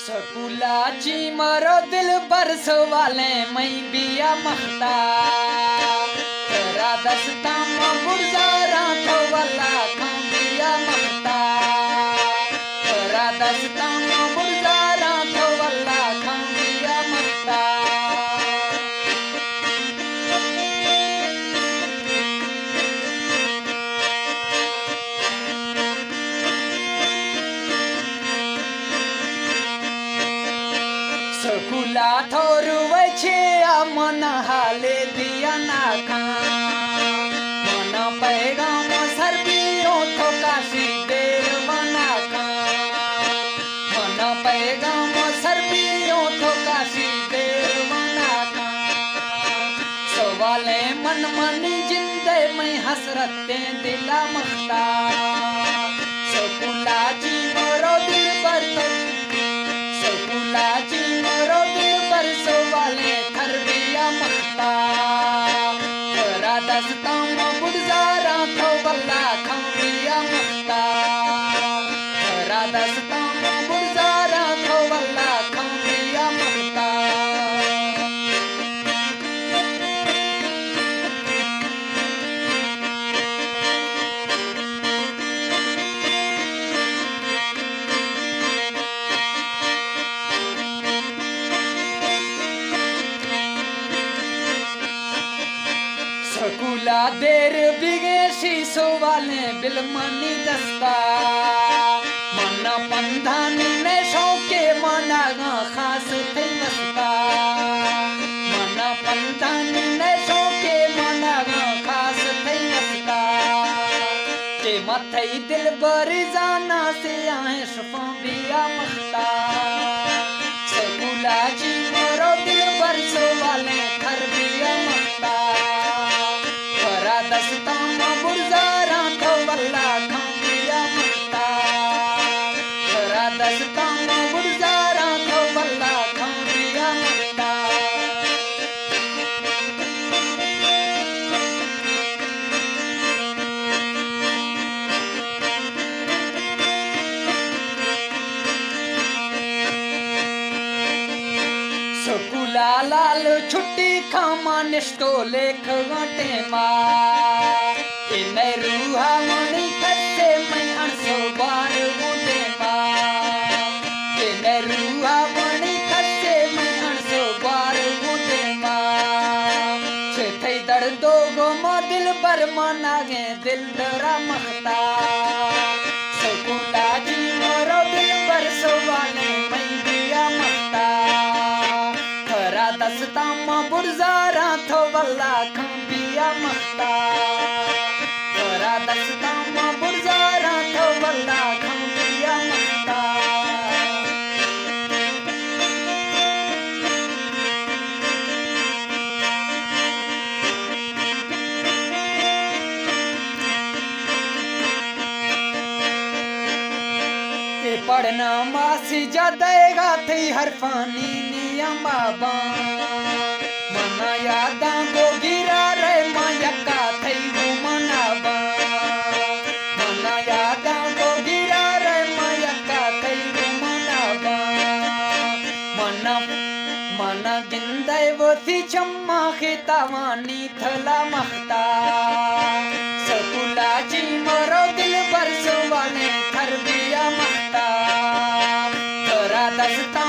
सकुलाची मरो दिल बरस वाले मई बिया मखता तेरा दस्ता बुरजारा तो वाला खां बिया मखता तेरा दस्ता बुरजारा तो वाला खां बिया मखता सकुला थोर वछे मन हाले दिया नाखा मन पैगाम सर्दियों तो काशी देर बनाखा मन पैगाम सर्दियों तो काशी देर बनाखा सवाले मन मनी जिंदे में हसरतें दिला मखता सकुला जी मरो दिल पर तो सकुला जी मरो दिल पर सवाले थर बिया मखता तेरा दस्ता बुरजारा तो बल्ला खां बिया मखता तेरा दस्ता बुरजारा तो बल्ला खां बिया मखता सकुला देर बिगे शीशो वाले बिलमनी दस्ता मन पंधानी ने शौके मना खास थे मस्ता मन पंधानी ने शौके मना खास थे मस्ता के मथई दिल बरी जाना से आए शफा बिया मखता सकुला जी मरो दिल बरसो वाले थर बिया मखता दस्ता बुरजारा तो बल्ला खां बिया मखता तेरा दस्ता बुरजारा तो बल्ला खां बिया मखता सकुला लाल छुट्टी खामा निष्ठो लेख गटे माँ इन रूहा मणि कटे मैं अणसो बार बूटे माँ इन रूहा मणि कटे मैं अणसो बार बूटे माँ छे दर्दो गो मो दिल बर मनागे दिल डरा मखता सकुला जी मोरो दिल बर सोवाले मैं बिया मखता तेरा दस्ता बुरजारा तो बल्ला खां बिया मखता तेरा दस्ता बुरजारा तो बल्ला खां बिया मखता ते पढ़ना मासी जादेगा थी हरफानी नियम बाबा मना यादा गो गिरा रे मायका थई गो मनाबा मना यादा गो गिरा रे मायका थई गो मनाबा मना मना गिंदे वो थी चम्मा खितावानी थला मखता सकुला जी मरो दिल बरसो वाले थर बिया मखता तेरा दस्ता